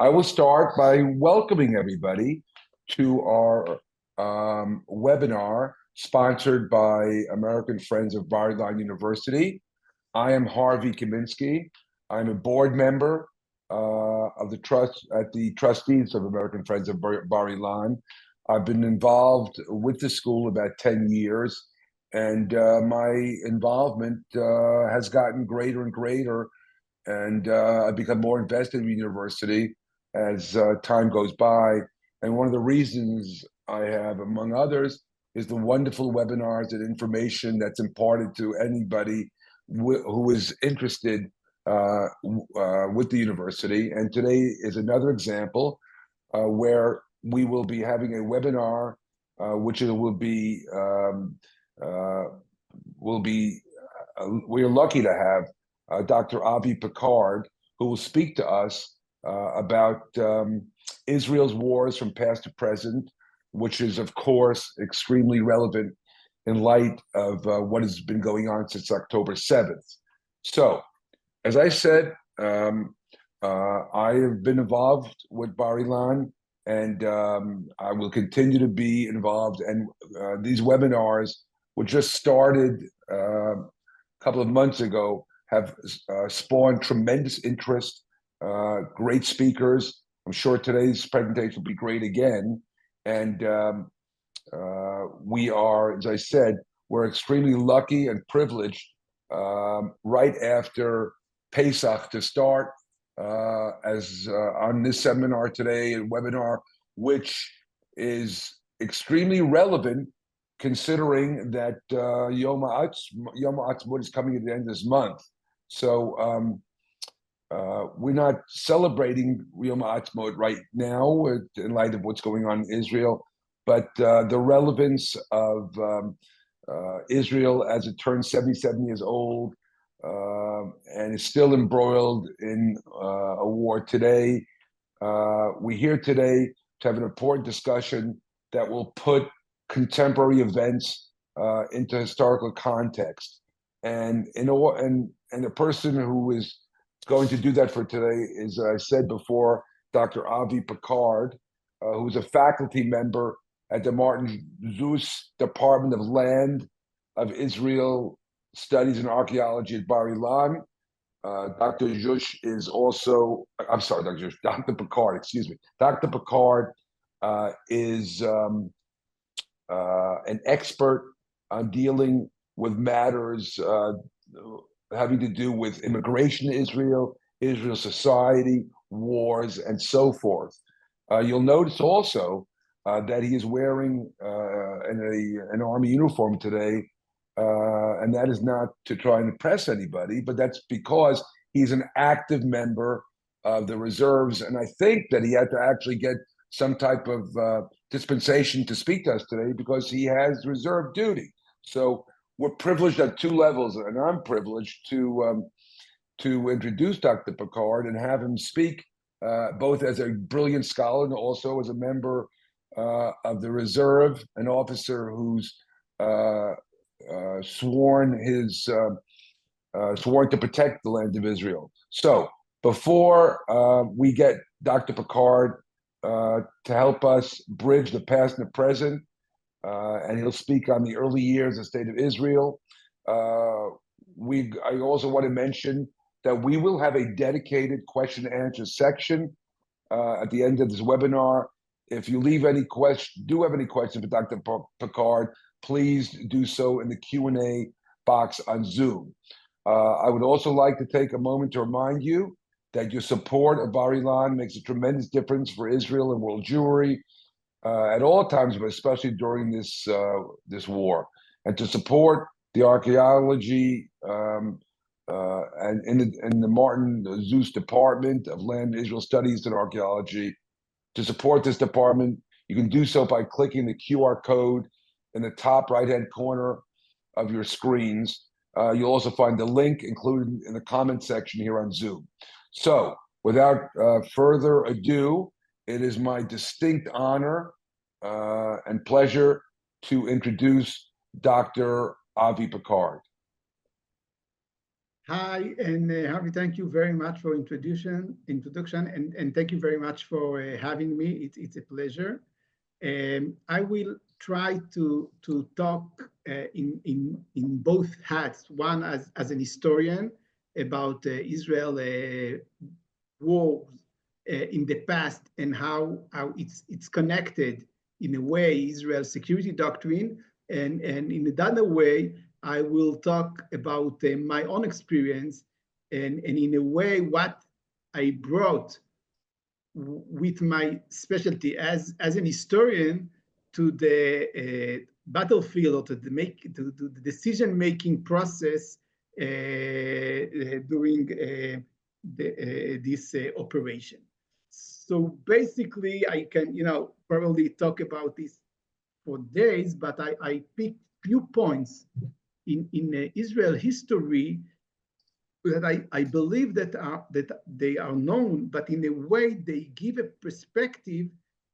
I will start by welcoming everybody to our webinar sponsored by American Friends of Bar-Ilan University. I am Harvey Kaminsky. I'm a board member of the trust at the trustees of American Friends of Bar-Ilan. I've been involved with the school about 10 years, and my involvement has gotten greater and greater, and I've become more invested in the university as time goes by. And one of the reasons I have, among others, is the wonderful webinars and information that's imparted to anybody who is interested with the university. And today is another example where we will be having a webinar, which we're lucky to have Dr. Avi Picard, who will speak to us about Israel's wars from past to present, which is, of course, extremely relevant in light of what has been going on since October 7th. So, as I said, I have been involved with Bar-Ilan, and I will continue to be involved. And these webinars, which just started a couple of months ago, have spawned tremendous interest, great speakers. I'm sure today's presentation will be great again. And we are, as I said, we're extremely lucky and privileged right after Pesach to start on this seminar today, a webinar, which is extremely relevant considering that Yom Ha'atzmaut is coming at the end of this month. So we're not celebrating Yom Ha'atzmaut right now in light of what's going on in Israel, but the relevance of Israel as it turns 77 years old and is still embroiled in a war today. We're here today to have an important discussion that will put contemporary events into historical context. And the person who is going to do that for today is, I said before, Dr. Avi Picard, who's a faculty member at the Martin Szusz Department of Land of Israel Studies and Archaeology at Bar-Ilan. Dr. Szusz is also, I'm sorry, Dr. Szusz, Dr. Picard, excuse me. Dr. Picard is an expert on dealing with matters having to do with immigration to Israel, Israel society, wars, and so forth. You'll notice also that he is wearing an army uniform today, and that is not to try and impress anybody, but that's because he's an active member of the reserves, and I think that he had to actually get some type of dispensation to speak to us today because he has reserve duty. So we're privileged at two levels, and I'm privileged to introduce Dr. Picard and have him speak both as a brilliant scholar and also as a member of the reserve, an officer who's sworn to protect the land of Israel. So before we get Dr. Picard to help us bridge the past and the present, and he'll speak on the early years of the state of Israel. I also want to mention that we will have a dedicated question and answer section at the end of this webinar. If you have any questions for Dr. Picard, please do so in the Q&A box on Zoom. I would also like to take a moment to remind you that your support of Bar-Ilan makes a tremendous difference for Israel and world Jewry at all times, but especially during this war. And to support the archaeology and in the Martin Szusz Department of Land and Israel Studies and Archaeology, to support this department, you can do so by clicking the QR code in the top right-hand corner of your screens. You'll also find the link included in the comment section here on Zoom. So, without further ado, it is my distinct honor and pleasure to introduce Dr. Avi Picard. Hi, and Harvey, thank you very much for introduction, and thank you very much for having me. It's a pleasure. I will try to talk in both hats. One as an historian about Israel wars in the past and how it's connected in a way Israel's security doctrine, and in another way I will talk about my own experience and in a way what I brought with my specialty as an historian to the battlefield or to the decision making process during this operation. So basically, I can probably talk about this for days, but I picked few points in Israel history that I believe that they are known, but in a way they give a perspective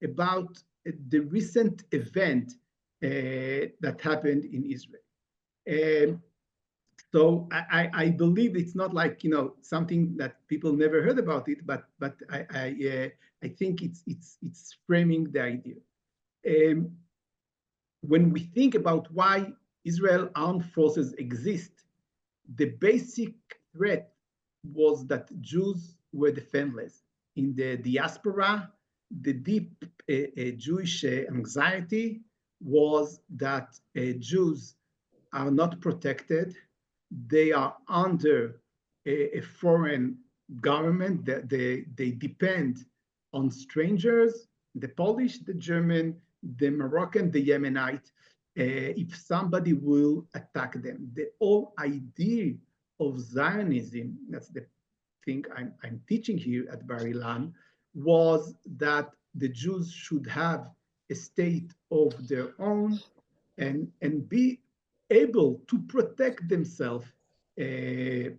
about the recent event that happened in Israel. Um, so I believe it's not like something that people never heard about it, but I think it's framing the idea. Um, when we think about why Israel armed forces exist, the basic threat was that Jews were defenseless. In the diaspora, the deep Jewish anxiety was that Jews are not protected. They are under a foreign government. They depend on strangers, the Polish, the German, the Moroccan, the Yemenite, if somebody will attack them. The whole idea of Zionism, that's the thing I'm teaching here at Bar-Ilan, was that the Jews should have a state of their own and be able to protect themselves uh,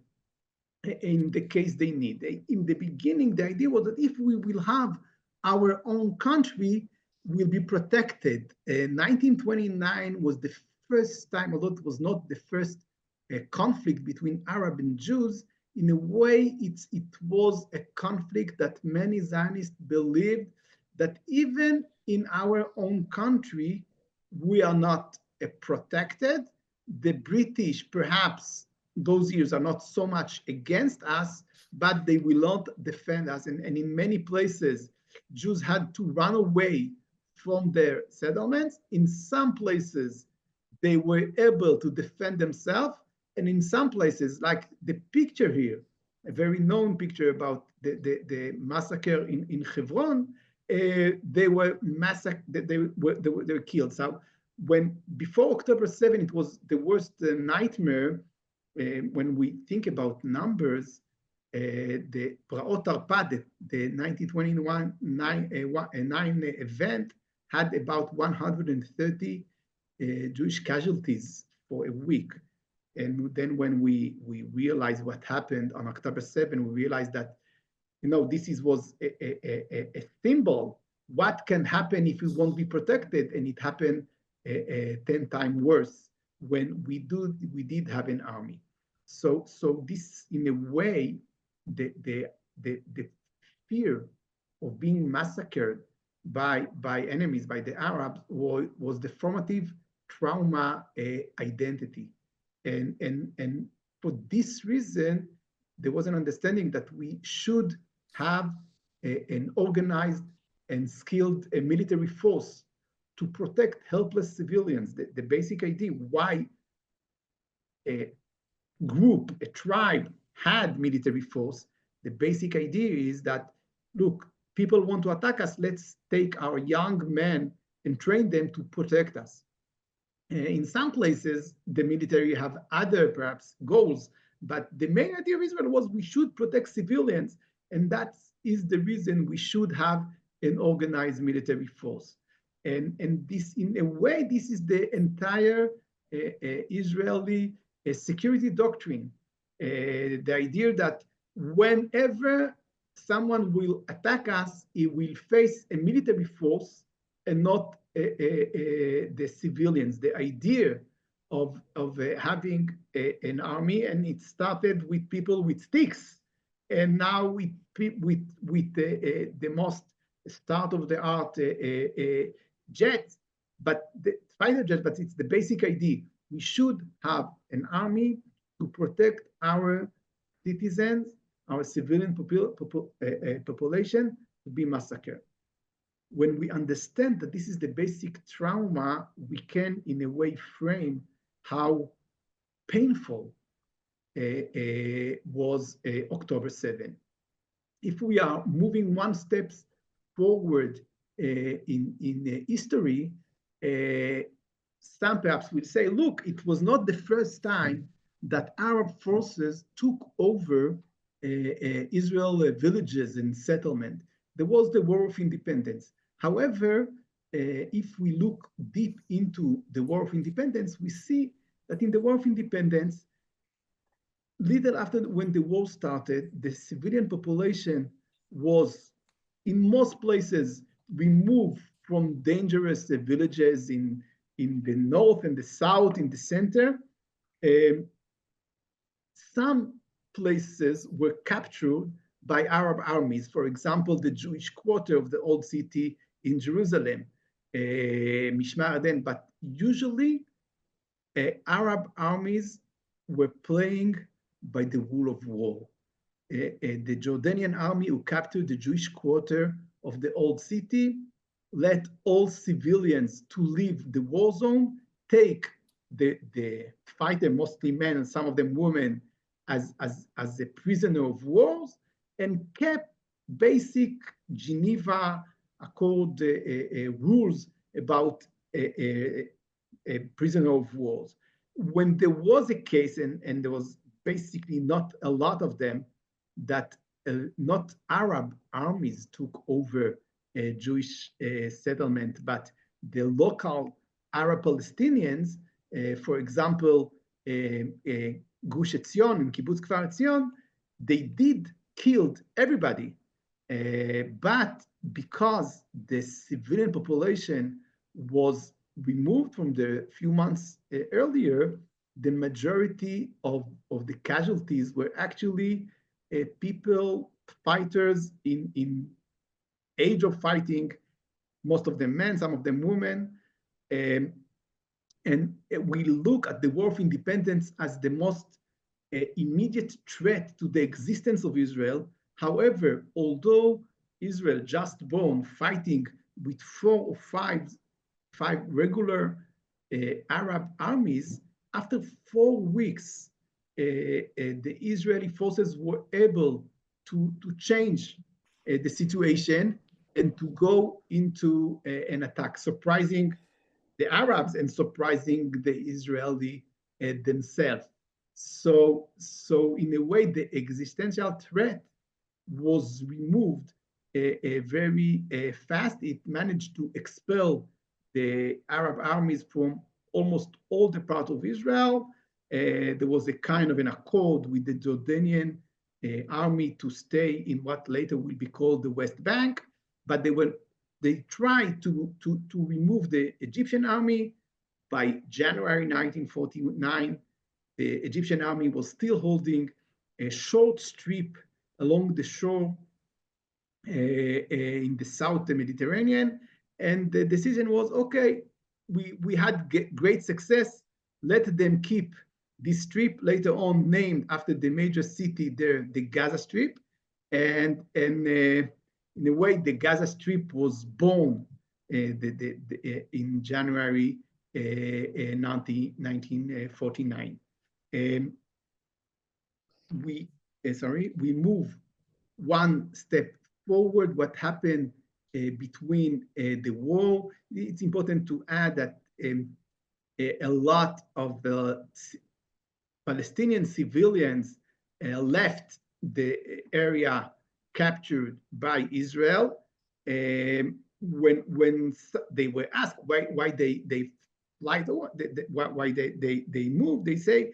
in the case they need. In the beginning, the idea was that if we will have our own country, we'll be protected. 1929 was the first time, although it was not the first conflict between Arab and Jews. In a way, it was a conflict that many Zionists believed that even in our own country, we are not protected. The British, perhaps those years are not so much against us, but they will not defend us. And in many places, Jews had to run away from their settlements. In some places, they were able to defend themselves. And in some places, like the picture here, a very known picture about the massacre in Hebron, they were massacred, they were killed. So when before October 7, it was the worst nightmare. When we think about numbers, the Praot Tarpat, the 1921 9 event, had about 130 Jewish casualties for a week. And then when we realized what happened on October 7, we realized that was a symbol. What can happen if we won't be protected? And it happened 10 times worse when we did have an army. So this, in a way, the fear of being massacred by enemies, by the Arabs, was the formative trauma identity. And for this reason, there was an understanding that we should have an organized and skilled military force to protect helpless civilians. The basic idea why a group, a tribe had military force, the basic idea is that, look, people want to attack us, let's take our young men and train them to protect us. In some places, the military have other perhaps goals, but the main idea of Israel was we should protect civilians, and that is the reason we should have an organized military force. And this, in a way, this is the entire Israeli security doctrine. The idea that whenever someone will attack us, he will face a military force and not the civilians. The idea of having an army, and it started with people with sticks, and now with the most state of the art jets, but the fighter jets. But it's the basic idea. We should have an army to protect our citizens, our civilian population, to be massacred. When we understand that this is the basic trauma, we can, in a way, frame how painful was October 7. If we are moving one step forward in history, some perhaps will say, look, it was not the first time that Arab forces took over Israel villages and settlement. There was the War of Independence. However, if we look deep into the War of Independence, we see that in the War of Independence, little after when the war started, the civilian population was, in most places, removed from dangerous villages in the north and the south, in the center. Some places were captured by Arab armies. For example, the Jewish quarter of the old city in Jerusalem, Mishmar Aden. But usually, Arab armies were playing by the rule of war. The Jordanian army who captured the Jewish quarter of the old city let all civilians to leave the war zone, take the fighter, mostly men and some of them women, as a prisoner of wars, and kept basic Geneva Accord rules about a prisoner of wars. When there was a case, and there was basically not a lot of them, that not Arab armies took over a Jewish settlement, but the local Arab Palestinians, for example, Gush Etzion and Kibbutz Kfar Etzion, they did killed everybody. But because the civilian population was removed from the few months earlier, the majority of the casualties were actually people, fighters in age of fighting, most of them men, some of them women. And we look at the War of Independence as the most immediate threat to the existence of Israel. However, although Israel just born fighting with 4 or 5 regular Arab armies, after 4 weeks, the Israeli forces were able to change the situation and to go into an attack, surprising the Arabs and surprising the Israeli themselves. So in a way, the existential threat was removed very fast. It managed to expel the Arab armies from almost all the part of Israel. There was a kind of an accord with the Jordanian army to stay in what later will be called the West Bank, but they tried to remove the Egyptian army. By January 1949, the Egyptian army was still holding a short strip along the shore in the South Mediterranean. And the decision was, okay, we had great success. Let them keep this strip, later on named after the major city there, the Gaza Strip. And in a way, the Gaza Strip was born in January 1949. We move one step forward. What happened between the war? It's important to add that a lot of the Palestinian civilians left the area captured by Israel. When they were asked why they flight, why they moved, they say,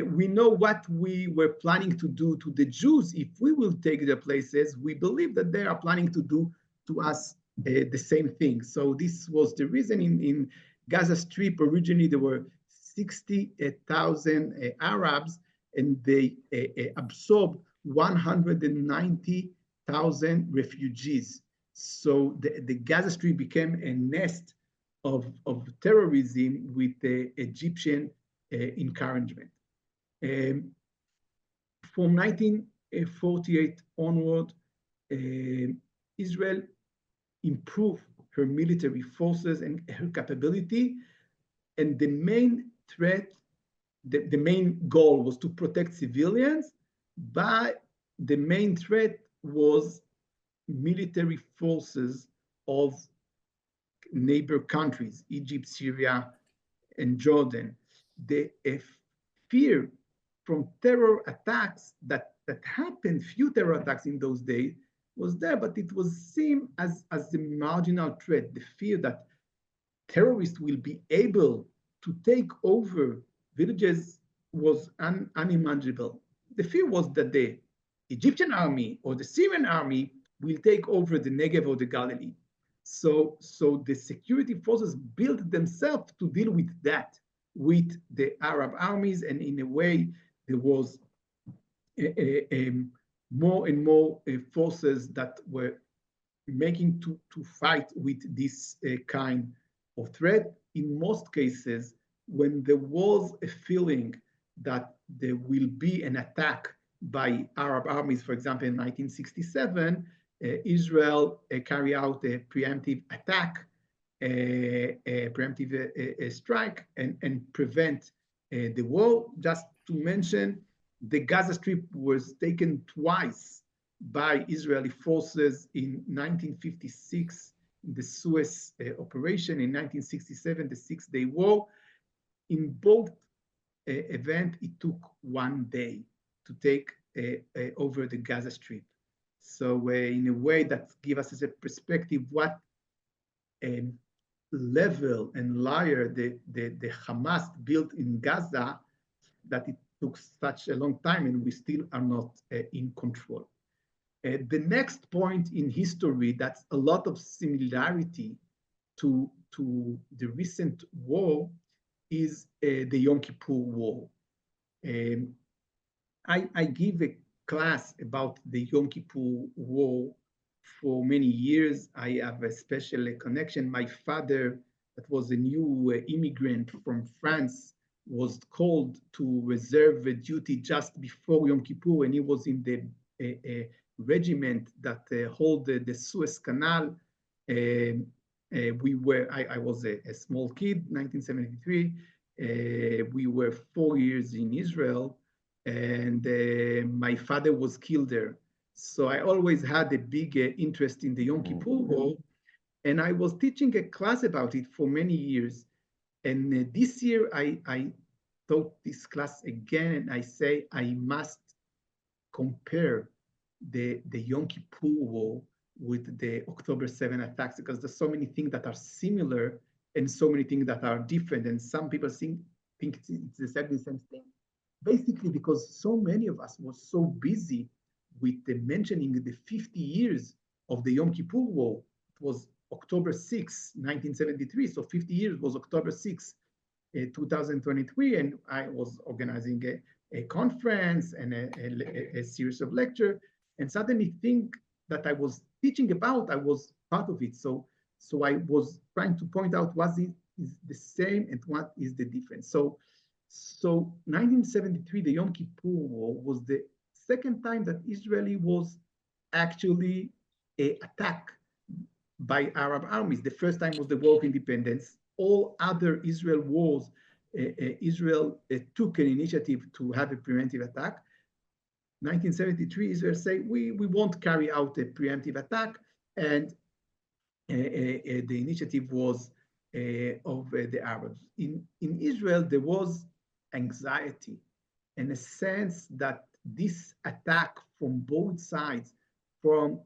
we know what we were planning to do to the Jews. If we will take their places, we believe that they are planning to do to us the same thing. So this was the reason. In Gaza Strip, originally there were 60,000 Arabs, and they absorbed 190,000 refugees. So the Gaza Strip became a nest of terrorism with the Egyptian encouragement. From 1948 onward, Israel improved her military forces and her capability, and the main threat, the main goal was to protect civilians, but the main threat was military forces of neighbor countries, Egypt, Syria, and Jordan. The fear from terror attacks that happened, few terror attacks in those days, was there, but it was seen as the marginal threat, the fear that terrorists will be able to take over villages was unimaginable. The fear was that the Egyptian army or the Syrian army will take over the Negev or the Galilee. So the security forces built themselves to deal with that, with the Arab armies, and in a way, there was more and more forces that were making to fight with this kind of threat. In most cases, when there was a feeling that there will be an attack by Arab armies, for example, in 1967, Israel carried out a preemptive attack, a preemptive strike, and prevent the war. Just to mention, the Gaza Strip was taken twice by Israeli forces in 1956, the Szusz operation, in 1967, the Six-Day War. In both events, it took 1 day to take over the Gaza Strip. So in a way that gives us as a perspective what level and layer the Hamas built in Gaza, that it took such a long time and we still are not in control. The next point in history that's a lot of similarity to the recent war is the Yom Kippur War. I give a class about the Yom Kippur War for many years. I have a special connection. My father, that was a new immigrant from France, was called to reserve duty just before Yom Kippur, and he was in the regiment that hold the Suez Canal. I was a small kid, 1973. We were 4 years in Israel, and my father was killed there. So I always had a big interest in the Yom Kippur War, and I was teaching a class about it for many years. And this year I taught this class again, and I say I must compare the Yom Kippur War with the October 7 attacks, because there's so many things that are similar and so many things that are different. And some people think it's the same thing. Basically, because so many of us were so busy with mentioning the 50 years of the Yom Kippur War. It was October 6, 1973. So 50 years was October 6, 2023. And I was organizing a conference and a series of lectures. And suddenly think that I was teaching about, I was part of it. So I was trying to point out what is the same and what is the difference. So 1973, the Yom Kippur War was the second time that Israel was actually attacked by Arab armies. The first time was the War of Independence. All other Israel wars, Israel took an initiative to have a preemptive attack. 1973, Israel say, we won't carry out a preemptive attack, and the initiative was of the Arabs. In Israel, there was anxiety and a sense that this attack from both sides, from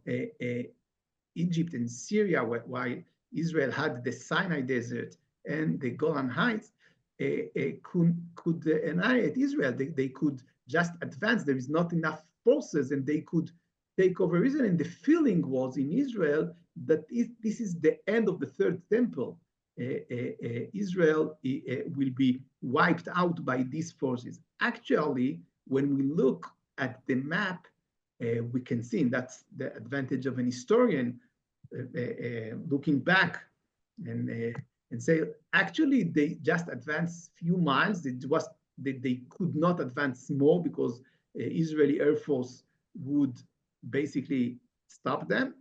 Egypt and Syria, while Israel had the Sinai Desert and the Golan Heights, could annihilate Israel. They could just advance. There is not enough forces, and they could take over Israel. And the feeling was in Israel that this is the end of the third temple. Israel will be wiped out by these forces. Actually, when we look at the map, we can see, and that's the advantage of an historian, looking back and say, actually, they just advanced few miles. They could not advance more because Israeli Air Force would basically stop them.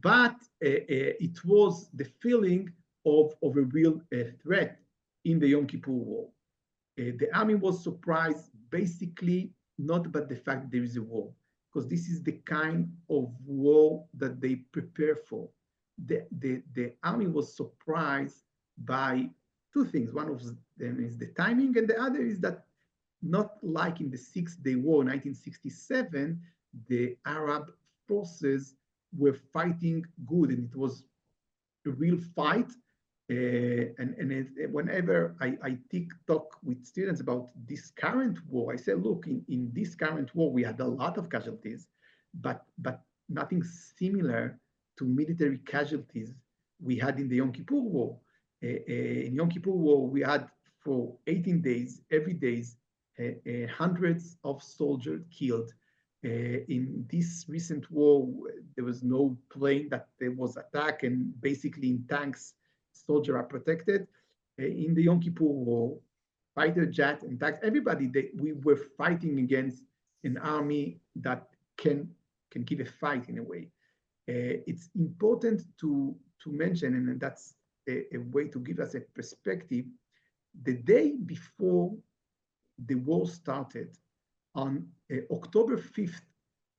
But it was the feeling of a real threat in the Yom Kippur War. The army was surprised, basically, not by the fact there is a war, because this is the kind of war that they prepare for. The army was surprised by two things. One of them is the timing, and the other is that, not like in the Six-Day War, 1967, the Arab forces were fighting good, and it was a real fight. Whenever I talk with students about this current war, I say, look, in this current war, we had a lot of casualties, but nothing similar to military casualties we had in the Yom Kippur War. In Yom Kippur War, we had for 18 days, every day, hundreds of soldiers killed. In this recent war, there was no plane that there was attack, and basically in tanks, soldiers are protected. In the Yom Kippur War, fighter jet and tanks, everybody, we were fighting against an army that can give a fight in a way. It's important to mention, and that's a way to give us a perspective. The day before the war started, on October 5th,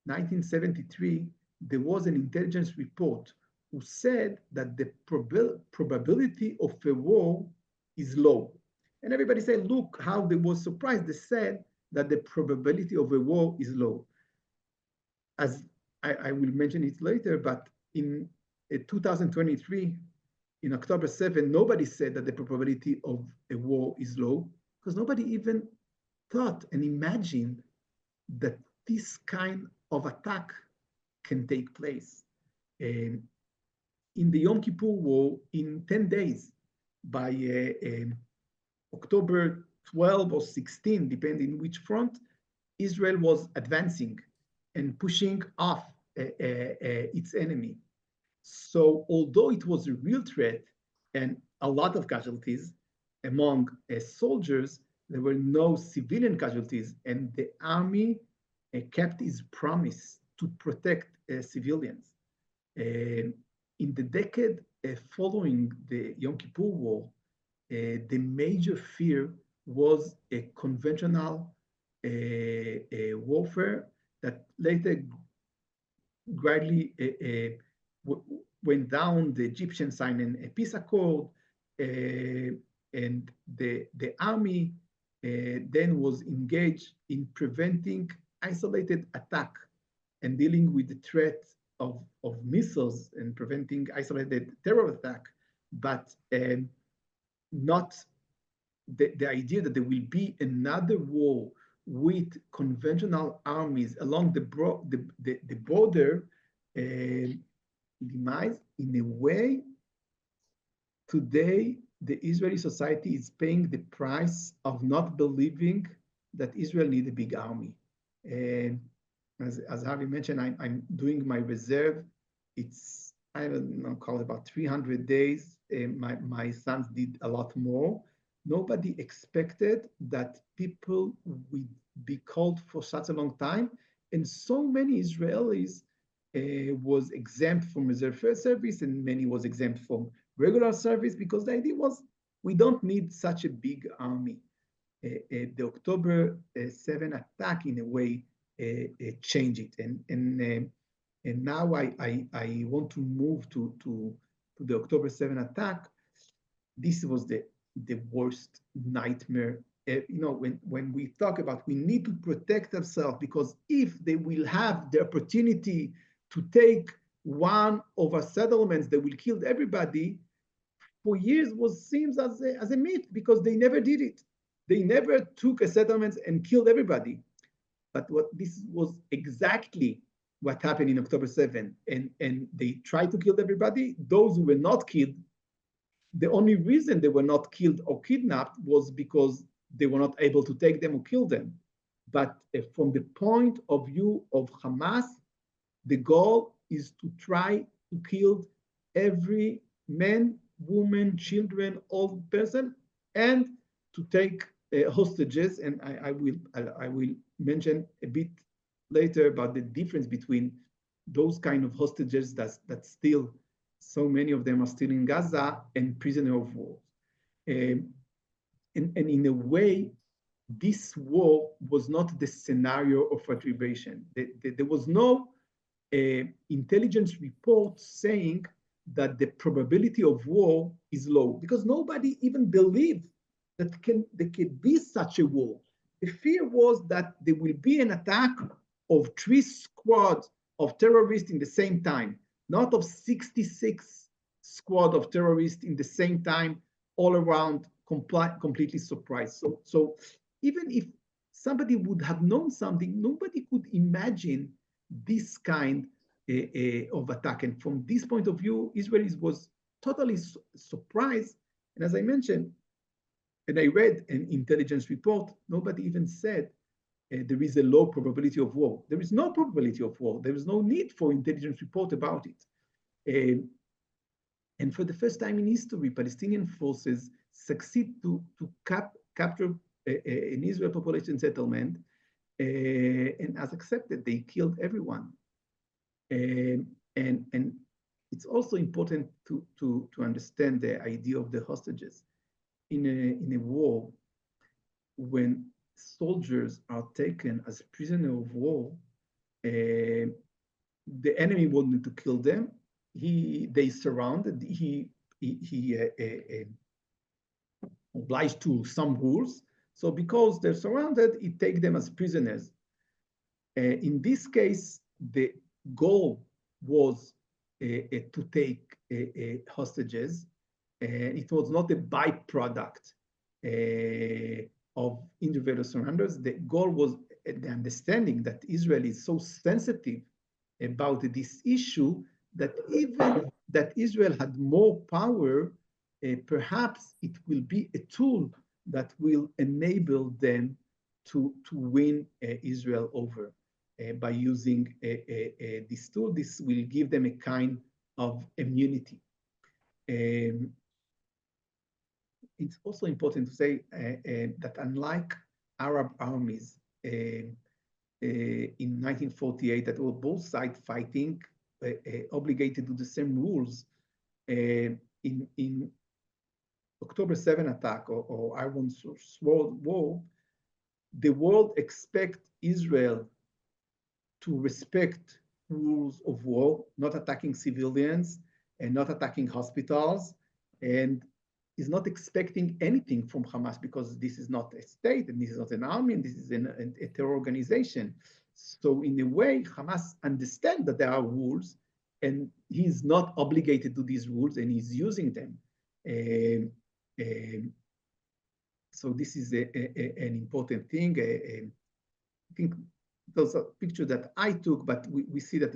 1973, there was an intelligence report who said that the probability of a war is low. And everybody said, look how they were surprised. They said that the probability of a war is low. As I will mention it later, but in 2023, in October 7, nobody said that the probability of a war is low, because nobody even thought and imagined that this kind of attack can take place. In the Yom Kippur War, in 10 days, by October 12 or 16, depending which front, Israel was advancing and pushing off its enemy. So although it was a real threat and a lot of casualties among soldiers, there were no civilian casualties, and the army kept its promise to protect civilians. In the decade following the Yom Kippur War, the major fear was a conventional warfare that later gradually went down. The Egyptians signed a peace accord, and the army then was engaged in preventing isolated attack and dealing with the threat of missiles and preventing isolated terror attack, but not the idea that there will be another war with conventional armies along the border demise. In a way, today, the Israeli society is paying the price of not believing that Israel needs a big army. As Harvey mentioned, I'm doing my reserve. It's, I don't know, call it about 300 days. My sons did a lot more. Nobody expected that people would be called for such a long time. And so many Israelis was exempt from reserve service, and many was exempt from regular service, because the idea was, we don't need such a big army. The October 7 attack, in a way, changed it. And now I want to move to the October 7 attack. This was the worst nightmare. When we talk about we need to protect ourselves, because if they will have the opportunity to take one of our settlements, they will kill everybody, for years was seems as a myth, because they never did it. They never took a settlement and killed everybody. But this was exactly what happened in October 7. And they tried to kill everybody. Those who were not killed the only reason they were not killed or kidnapped was because they were not able to take them or kill them. But from the point of view of Hamas, the goal is to try to kill every man, woman, children, old person, and to take hostages. And I will mention a bit later about the difference between those kind of hostages that still, so many of them are still in Gaza, and prisoner of war. And in a way, this war was not the scenario of retribution. There was no intelligence report saying that the probability of war is low, because nobody even believed that there could be such a war. The fear was that there will be an attack of 3 squads of terrorists in the same time, not of 66 squad of terrorists in the same time, all around, completely surprised. So even if somebody would have known something, nobody could imagine this kind of attack. And from this point of view, Israel was totally surprised. And as I mentioned, and I read an intelligence report, nobody even said there is a low probability of war. There is no probability of war. There is no need for intelligence report about it. And for the first time in history, Palestinian forces succeed to capture an Israel population settlement, and as accepted, they killed everyone. And it's also important to understand the idea of the hostages. In a war, when soldiers are taken as prisoner of war, the enemy wanted to kill them. They surrounded. He obliged to some rules. So because they're surrounded, he take them as prisoners. In this case, the goal was to take hostages. It was not a byproduct of individual surrenders. The goal was the understanding that Israel is so sensitive about this issue that even that Israel had more power, perhaps it will be a tool that will enable them to win Israel over by using this tool. This will give them a kind of immunity. It's also important to say that unlike Arab armies in 1948, that were both sides fighting, obligated to the same rules, in October 7 attack or Iron Sword War, the world expect Israel to respect rules of war, not attacking civilians and not attacking hospitals, and is not expecting anything from Hamas, because this is not a state and this is not an army and this is a terror organization. So in a way, Hamas understands that there are rules and he's not obligated to these rules and he's using them. So this is an important thing. I think those are pictures that I took, but we see that,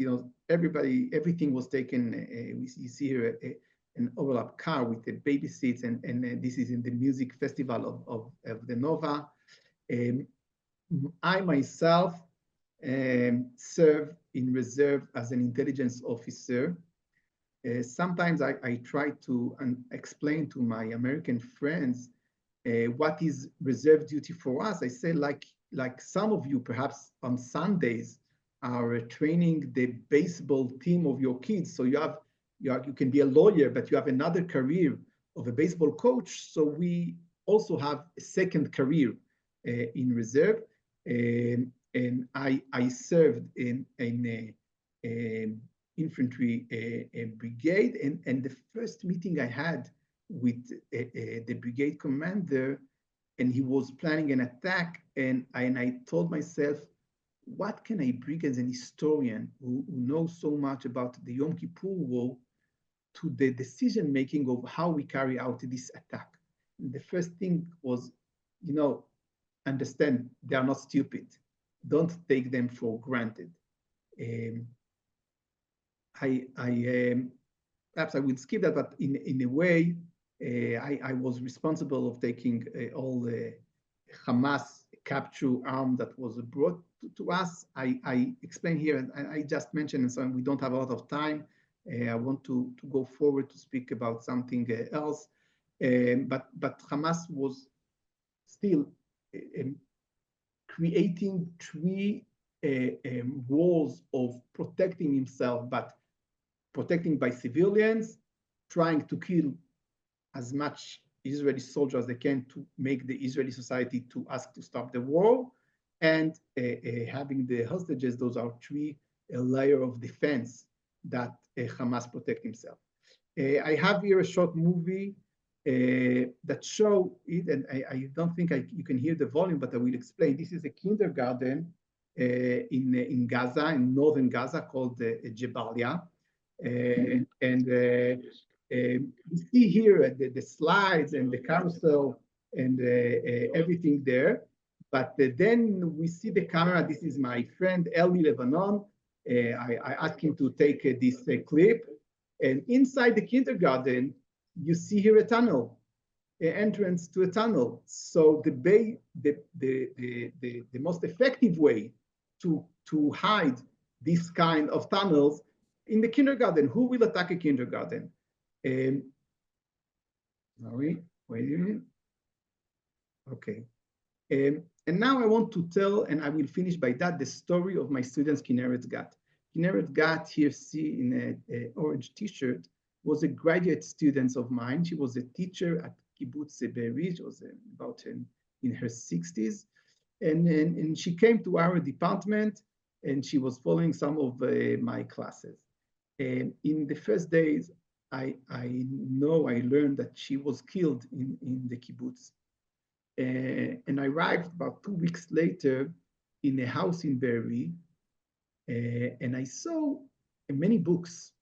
everything was taken. You see here an overlap car with the baby seats, and this is in the music festival of the Nova. I myself serve in reserve as an intelligence officer. Sometimes I try to explain to my American friends what is reserve duty for us. I say, like some of you perhaps on Sundays are training the baseball team of your kids. So you can be a lawyer, but you have another career of a baseball coach. So we also have a second career in reserve. And I served in infantry brigade. And the first meeting I had with the brigade commander, and he was planning an attack, and I told myself, what can I bring as an historian who knows so much about the Yom Kippur War to the decision-making of how we carry out this attack? And the first thing was, understand they are not stupid. Don't take them for granted. Perhaps I will skip that, but in a way, I was responsible of taking all the Hamas capture arm that was brought to us. I explain here, and I just mentioned, and so we don't have a lot of time. I want to go forward to speak about something else. But Hamas was still creating three walls of protecting himself, but protecting by civilians, trying to kill as much Israeli soldiers as they can to make the Israeli society to ask to stop the war, and having the hostages. Those are three layer of defense that Hamas protect himself. I have here a short movie that show it, and I don't think you can hear the volume, but I will explain. This is a kindergarten in Gaza, in northern Gaza, called Jabalia. And we see here the slides and the carousel and everything there. But then we see the camera. This is my friend Eli Lebanon. I asked him to take this clip. And inside the kindergarten, you see here a tunnel, an entrance to a tunnel. So the most effective way to hide this kind of tunnels in the kindergarten. Who will attack a kindergarten? Sorry, wait a minute. Okay. And now I want to tell, and I will finish by that, the story of my students, Kinneret Gat. Kinneret Gat, here see in an orange t-shirt, was a graduate student of mine. She was a teacher at Kibbutz Be'eri. She was about in her 60s. And she came to our department, and she was following some of my classes. And in the first days, I learned that she was killed in the kibbutz. And I arrived about 2 weeks later in a house in Be'eri, and I saw many books.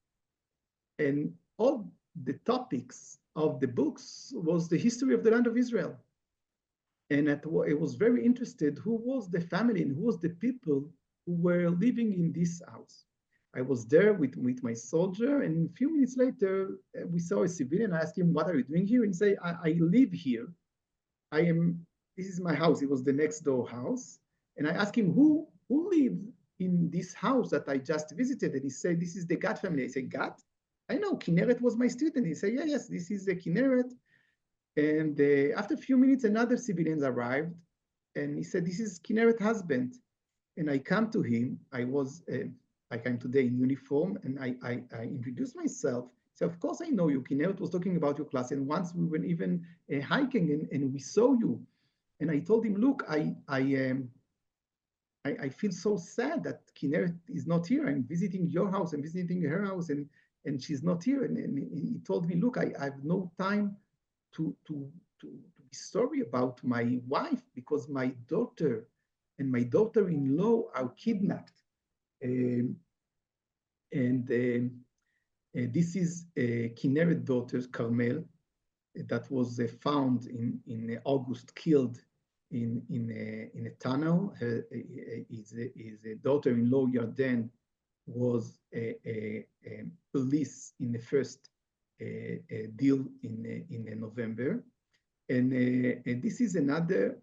And all the topics of the books was the history of the land of Israel. And I was very interested who was the family and who was the people who were living in this house. I was there with my soldier, and a few minutes later, we saw a civilian. I asked him, "What are you doing here?" And he said, I live here. This is my house. It was the next door house. And I asked him, who lives in this house that I just visited? And he said, "This is the Gat family." I said, "Gat? I know, Kinneret was my student." He said, "Yeah, yes, this is the Kinneret." And after a few minutes, another civilian arrived, and he said, "This is Kinneret's husband." And I come to him. I came today in uniform, and I introduced myself. So of course I know you. Kinneret was talking about your class, and once we were even hiking, and we saw you. And I told him, "Look, I feel so sad that Kinneret is not here. I'm visiting your house, I'm visiting her house, and she's not here." And he told me, "Look, I have no time to be sorry about my wife, because my daughter and my daughter-in-law are kidnapped." This is Kinneret daughter, Carmel, that was found in August, killed in a tunnel. His daughter-in-law, Yarden, was police in the first deal in November. And this is another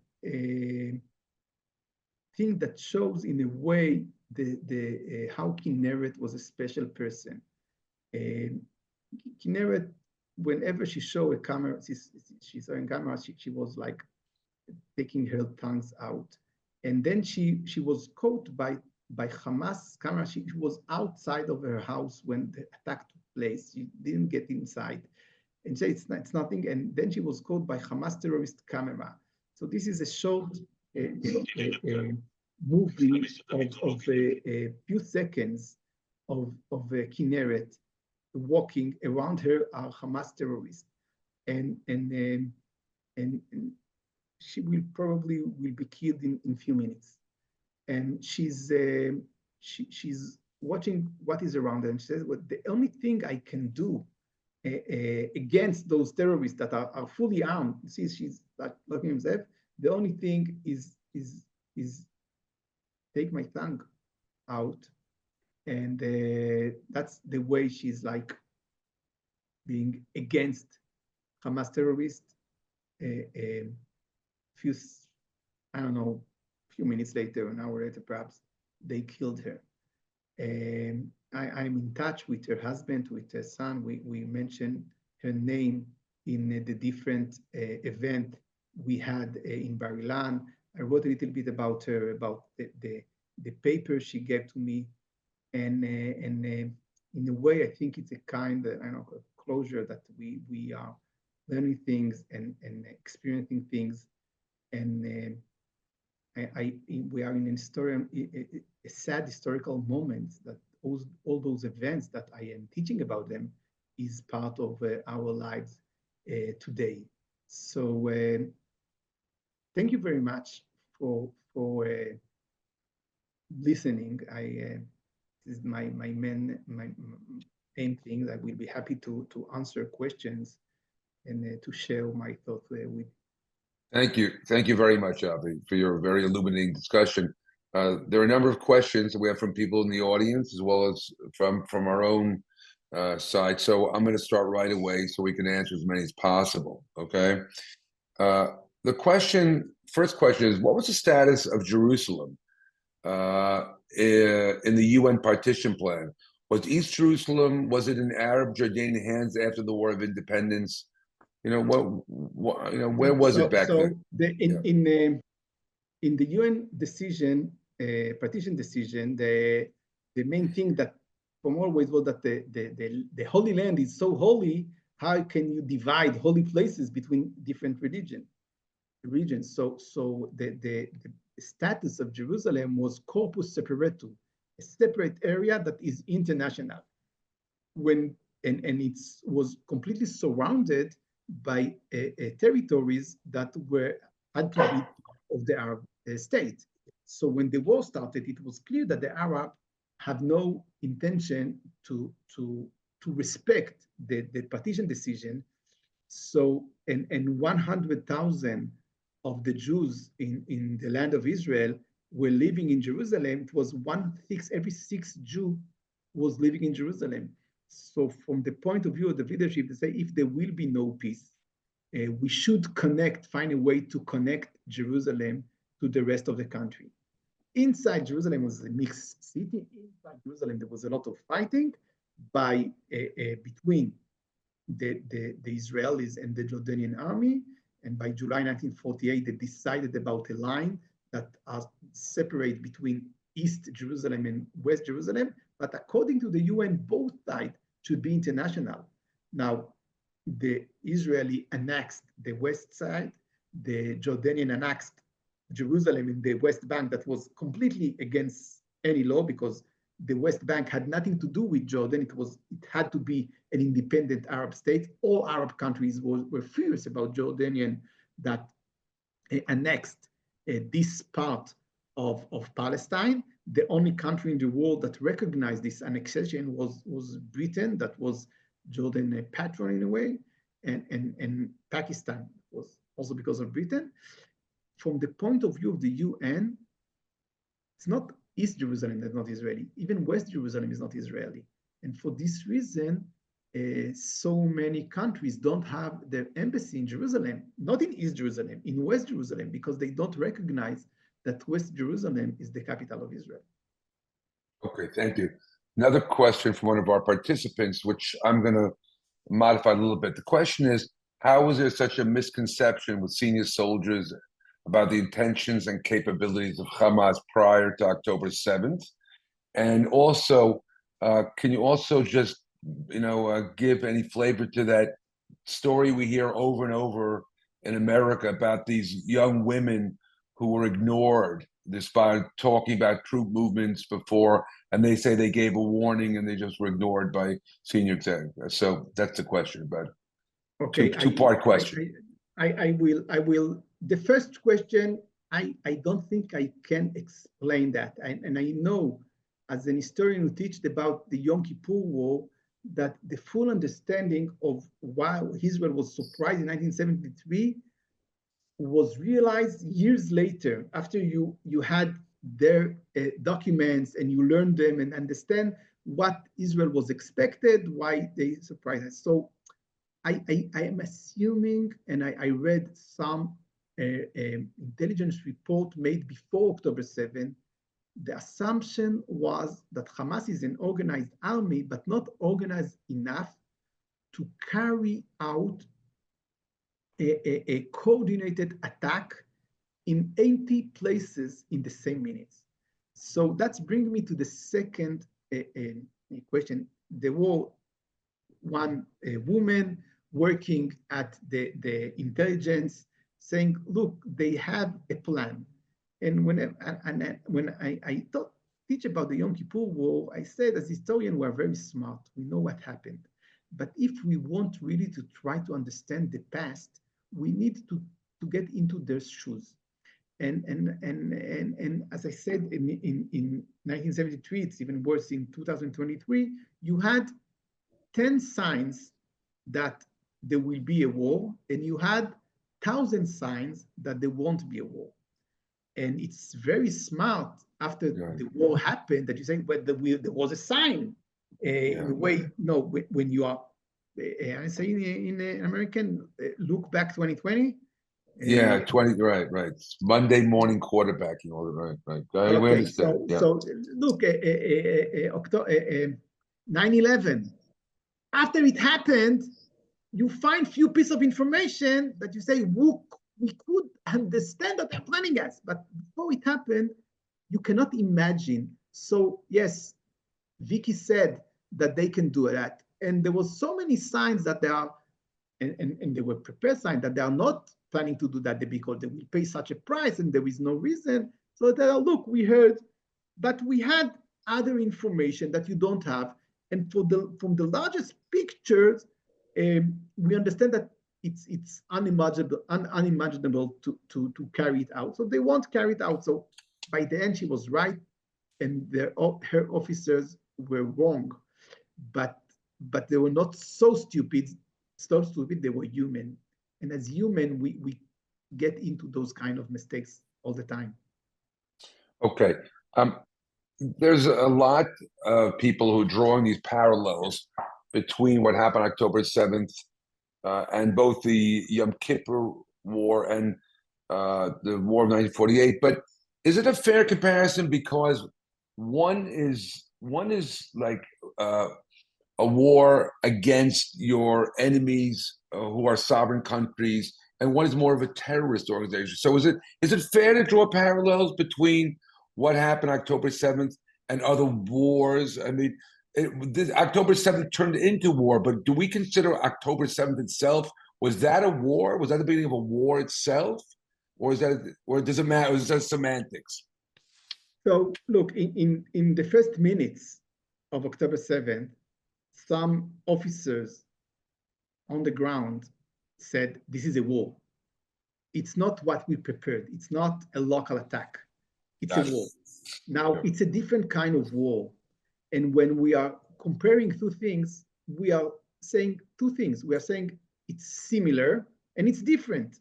thing that shows in a way how Kinneret was a special person. Kinneret, whenever she showed a camera, she saw a camera, she was like taking her tongues out. And then she was caught by Hamas camera. She was outside of her house when the attack took place. She didn't get inside. And so it's nothing. And then she was caught by Hamas terrorist camera. So this is a short movie of a few seconds of Kinneret walking around her are Hamas terrorists. And she will probably be killed in few minutes. And she's watching what is around her, and she says, "Well, the only thing I can do against those terrorists that are fully armed," see, she's like looking at himself, "the only thing is take my tongue out." And that's the way she's like being against Hamas terrorists. Few, I don't know, a few minutes later, an hour later, perhaps, they killed her. I'm in touch with her husband, with her son. We mentioned her name in the different event we had in Bar-Ilan. I wrote a little bit about her, about the paper she gave to me. And in a way, I think it's a kind of, I don't know, closure that we are learning things and experiencing things. And we are in a sad historical moment that all those events that I am teaching about them is part of our lives today. So thank you very much for listening. This is my main thing. I will be happy to answer questions and to share my thoughts with. Thank you very much, Avi, for your very illuminating discussion. There are a number of questions that we have from people in the audience as well as from our own side. So I'm going to start right away so we can answer as many as possible. Okay. The first question is, what was the status of Jerusalem in the UN partition plan? Was East Jerusalem, was it in Arab Jordanian hands after the War of Independence? Where was it back then? In the UN decision, partition decision, the main thing that from always was that the Holy Land is so holy. How can you divide holy places between different regions? So the status of Jerusalem was corpus separatum, a separate area that is international. And it was completely surrounded by territories that had to be of the Arab state. So when the war started, it was clear that the Arab have no intention to respect the partition decision. So and 100,000 of the Jews in the land of Israel were living in Jerusalem. It was every sixth Jew was living in Jerusalem. So from the point of view of the leadership, they say if there will be no peace, we should find a way to connect Jerusalem to the rest of the country. Inside Jerusalem was a mixed city. Inside Jerusalem, there was a lot of fighting between the Israelis and the Jordanian army. And by July 1948, they decided about a line that are separate between East Jerusalem and West Jerusalem. But according to the UN, both sides should be international. Now, the Israeli annexed the west side, the Jordanian annexed Jerusalem in the West Bank. That was completely against any law because the West Bank had nothing to do with Jordan. It had to be an independent Arab state. All Arab countries were furious about Jordanian that annexed this part of Palestine. The only country in the world that recognized this annexation was Britain. That was Jordan a patron in a way, and Pakistan was also because of Britain. From the point of view of the UN, it's not East Jerusalem that's not Israeli. Even West Jerusalem is not Israeli. And for this reason, so many countries don't have their embassy in Jerusalem, not in East Jerusalem, in West Jerusalem, because they don't recognize that West Jerusalem is the capital of Israel. Okay, thank you. Another question from one of our participants, which I'm going to modify a little bit. The question is, how was there such a misconception with senior soldiers about the intentions and capabilities of Hamas prior to October 7th? And also, can you also just, give any flavor to that story we hear over and over in America about these young women who were ignored despite talking about troop movements before, and they say they gave a warning and they just were ignored by senior executives. So that's the question about it. Okay, two-part question. I will. The first question, I don't think I can explain that. And I know as an historian who teaches about the Yom Kippur War, that the full understanding of why Israel was surprised in 1973 was realized years later, after you had their documents and you learned them and understand what Israel was expected, why they surprised us. So I am assuming, and I read some intelligence report made before October 7th. The assumption was that Hamas is an organized army, but not organized enough to carry out a coordinated attack in 80 places in the same minutes. So that's bringing me to the second question. There were one woman working at the intelligence saying, look, they have a plan. And when I teach about the Yom Kippur War, I said, as historians, we're very smart. We know what happened. But if we want really to try to understand the past, we need to get into their shoes. And as I said, in 1973, it's even worse in 2023, you had 10 signs that there will be a war, and you had 1,000 signs that there won't be a war. And it's very smart after the war happened that you say, well, there was a sign. In a way, no, when you are, I say in American, look back 2020. Yeah, 20, right. Monday morning quarterbacking, all right. Okay, so look, 9/11. After it happened, you find few pieces of information that you say, we could understand that they're planning us, but before it happened, you cannot imagine. So yes, Vicky said that they can do that. And there was so many signs that they are, and they were prepared signs that they are not planning to do that because they will pay such a price and there is no reason. So they are, look, we heard, but we had other information that you don't have. And from the largest pictures, we understand that it's unimaginable to carry it out. So they won't carry it out. So by the end, she was right, and her officers were wrong, but they were not so stupid. They were human, and as human, we get into those kind of mistakes all the time. Okay. There's a lot of people who are drawing these parallels between what happened October 7th and both the Yom Kippur War and the War of 1948. But is it a fair comparison? Because one is like a war against your enemies who are sovereign countries, and one is more of a terrorist organization. So is it fair to draw parallels between what happened October 7th and other wars? I mean, October 7th turned into war, but do we consider October 7th itself, was that a war? Was that the beginning of a war itself? Or does it matter? Or is that semantics? So look, in the first minutes of October 7th, some officers on the ground said, this is a war. It's not what we prepared. It's not a local attack. It's a war. Now, it's a different kind of war. And when we are comparing two things, we are saying two things. We are saying it's similar and it's different.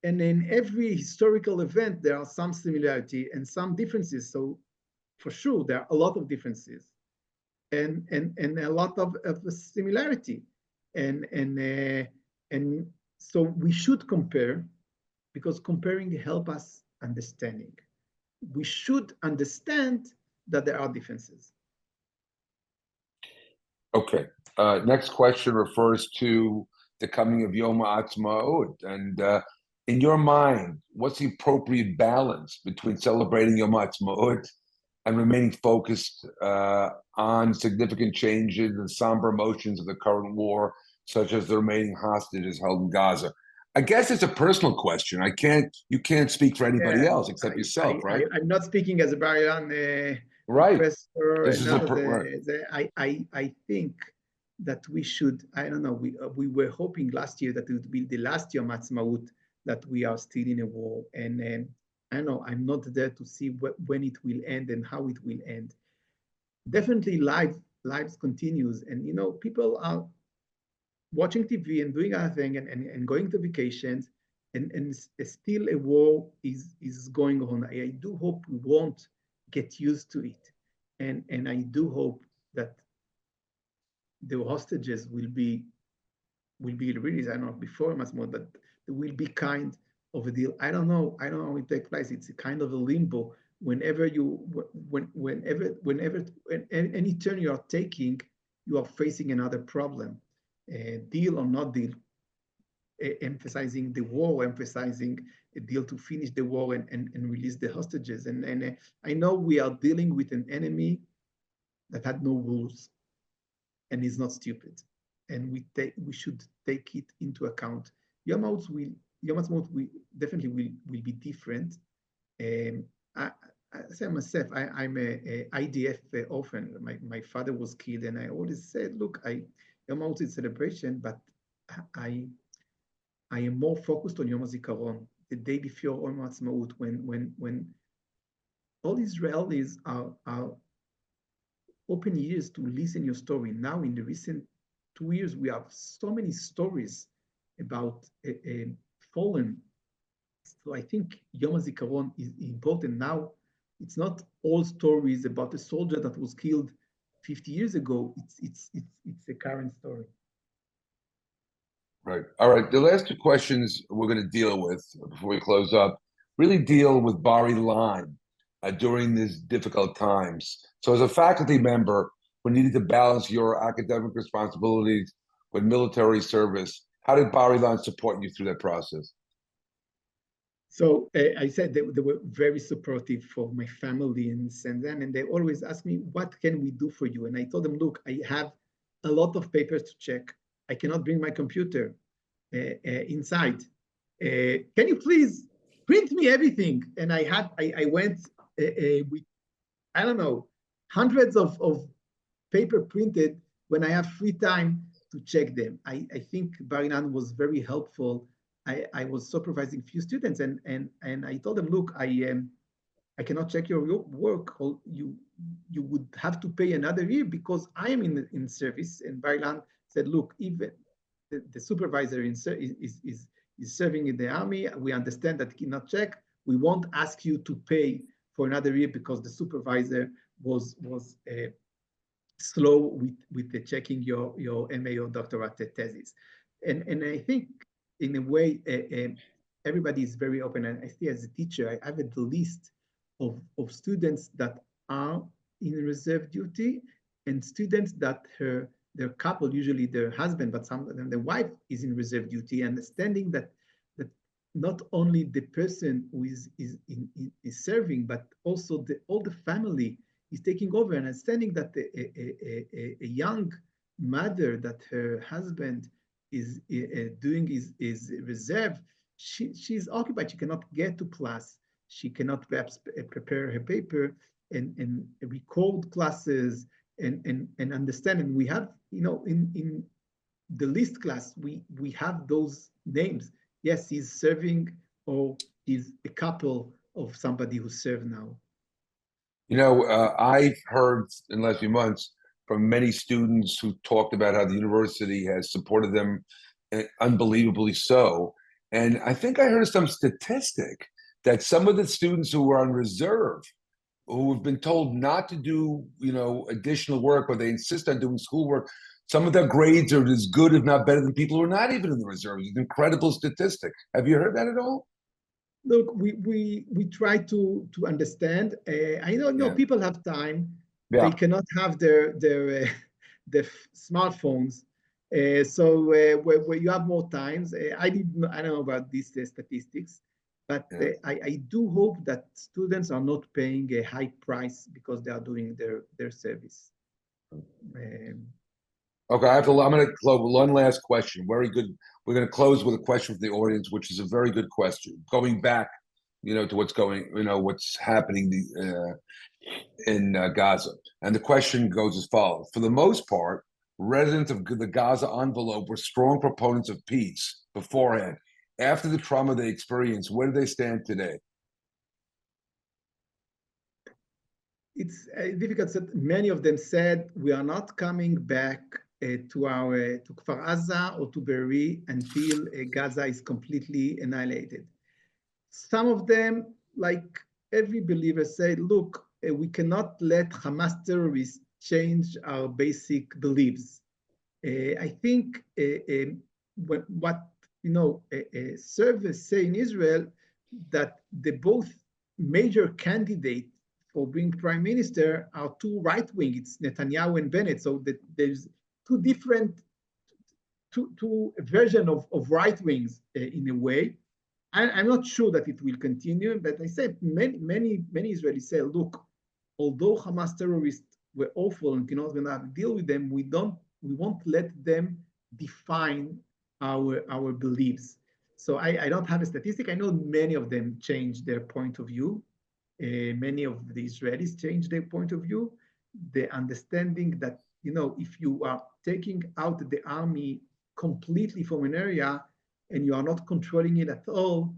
And in every historical event, there are some similarity and some differences. So for sure, there are a lot of differences and a lot of similarity. And so we should compare, because comparing helps us understanding. We should understand that there are differences. Okay. Next question refers to the coming of Yom Ha'atzmaut. And in your mind, what's the appropriate balance between celebrating Yom Ha'atzmaut and remaining focused on significant changes and somber emotions of the current war, such as the remaining hostages held in Gaza? I guess it's a personal question. You can't speak for anybody else except yourself, right? I'm not speaking as a Bar-Ilan professor. This is I think that we should, I don't know, we were hoping last year that it would be the last Yom Ha'atzmaut that we are still in a war. And I know I'm not there to see when it will end and how it will end. Definitely lives continues. And, people are watching TV and doing other things and going to vacations, and still a war is going on. I do hope we won't get used to it. And I do hope that the hostages will be will be released. I don't know before Masmud, but there will be kind of a deal. I don't know. I don't know how it takes place. It's a kind of a limbo. Whenever any turn you are taking, you are facing another problem. Deal or not deal, emphasizing the war, emphasizing a deal to finish the war and release the hostages. And I know we are dealing with an enemy that had no rules and is not stupid. And we should take it into account. Yom Ha'atzmaut will definitely will be different. I say myself, I'm a IDF orphan. My father was killed, and I always said, look, Yom Ha'atzmaut is celebration, but I am more focused on Yom HaZikaron, the day before Yom Ha'atzmaut, when all Israelis are open ears to listen your story. Now, in the recent 2 years, we have so many stories about fallen. So I think Yom HaZikaron is important now. It's not all stories about a soldier that was killed 50 years ago. It's a current story. Right. All right. The last two questions we're going to deal with before we close up really deal with Bar-Ilan during these difficult times. So, as a faculty member who needed to balance your academic responsibilities with military service, how did Bar-Ilan support you through that process? So I said they were very supportive for my family and then, and they always ask me, what can we do for you? And I told them, look, I have a lot of papers to check. I cannot bring my computer inside. Can you please print me everything? And I went with, I don't know, hundreds of paper printed when I have free time to check them. I think Bar-Ilan was very helpful. I was supervising few students, and I told them, look, I cannot check your work. You would have to pay another year because I am in service. And Bar-Ilan said, look, even the supervisor is serving in the army. We understand that he cannot check. We won't ask you to pay for another year because the supervisor was slow with the checking your MA or doctorate thesis. And I think in a way, everybody is very open. And I see as a teacher, I have a list of students that are in reserve duty and students that their couple, usually their husband, but some of them, the wife is in reserve duty, understanding that not only the person who is serving, but also all the family is taking over, and understanding that a young mother that her husband is doing is reserve, she's occupied. She cannot get to class. She cannot perhaps prepare her paper and record classes and understand. And we have, in the list class, we have those names. Yes, he's serving, or he's a couple of somebody who served now. I've heard in the last few months from many students who talked about how the university has supported them unbelievably so. And I think I heard some statistic that some of the students who were on reserve, who have been told not to do, additional work, or they insist on doing schoolwork, some of their grades are as good, if not better, than people who are not even in the reserves. It's an incredible statistic. Have you heard that at all? Look, we try to understand. I know people have time. Yeah. They cannot have their smartphones. So where you have more times, I don't know about these statistics, but I do hope that students are not paying a high price because they are doing their service. Okay, I'm going to close with one last question. Very good. We're going to close with a question from the audience, which is a very good question. Going back, to what's happening in Gaza. And the question goes as follows. For the most part, residents of the Gaza envelope were strong proponents of peace beforehand. After the trauma they experienced, where do they stand today? It's difficult. Many of them said, we are not coming back to Kfar Aza or to Be'eri until Gaza is completely annihilated. Some of them, like every believer, said, look, we cannot let Hamas terrorists change our basic beliefs. I think what surveys say in Israel, that the both major candidates for being prime minister are two right wing. It's Netanyahu and Bennett. So that there's two different two version of right wings in a way. I'm not sure that it will continue, but I said many Israelis say, look, although Hamas terrorists were awful and cannot gonna deal with them, we won't let them define our beliefs. So I don't have a statistic. I know many of them changed their point of view. Many of the Israelis changed their point of view. The understanding that if you are taking out the army completely from an area and you are not controlling it at all,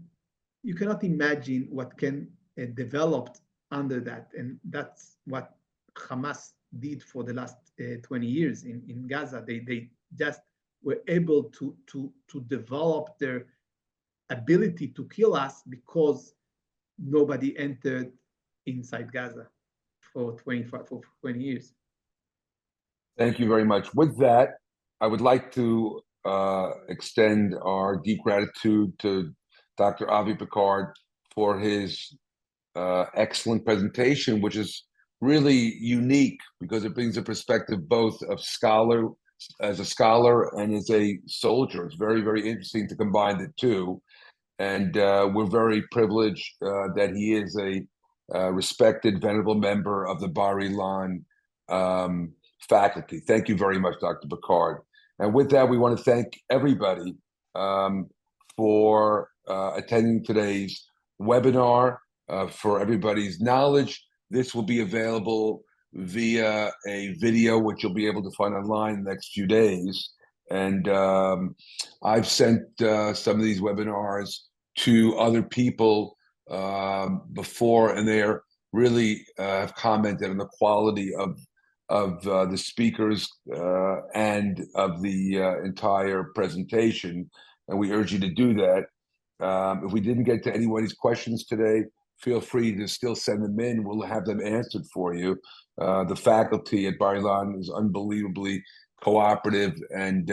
you cannot imagine what can develop under that. And that's what Hamas did for the last 20 years in Gaza. They just were able to develop their ability to kill us because nobody entered inside Gaza for 20 years. Thank you very much. With that, I would like to extend our deep gratitude to Dr. Avi Picard for his excellent presentation, which is really unique because it brings a perspective both of as a scholar and as a soldier. It's very, very interesting to combine the two. And we're very privileged that he is a respected, venerable member of the Bar-Ilan faculty. Thank you very much, Dr. Picard. And with that, we want to thank everybody for attending today's webinar. For everybody's knowledge, this will be available via a video, which you'll be able to find online in the next few days. And I've sent some of these webinars to other people before, and they're really have commented on the quality of the speakers and of the entire presentation. And we urge you to do that. If we didn't get to anybody's questions today, feel free to still send them in. We'll have them answered for you. The faculty at Bar-Ilan is unbelievably cooperative and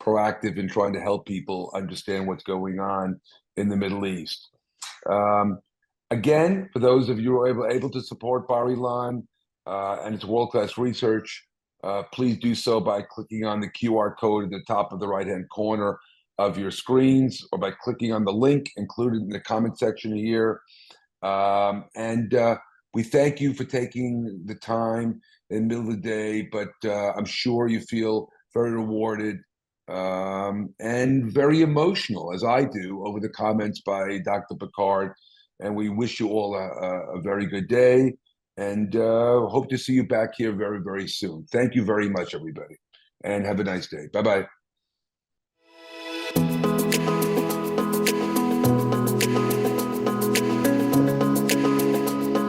proactive in trying to help people understand what's going on in the Middle East. Again, for those of you who are able to support Bar-Ilan and its world-class research, please do so by clicking on the QR code at the top of the right-hand corner of your screens, or by clicking on the link included in the comment section here. We thank you for taking the time in the middle of the day, but I'm sure you feel very rewarded and very emotional, as I do, over the comments by Dr. Picard. And we wish you all a very good day, and hope to see you back here very, very soon. Thank you very much, everybody, and have a nice day. Bye-bye.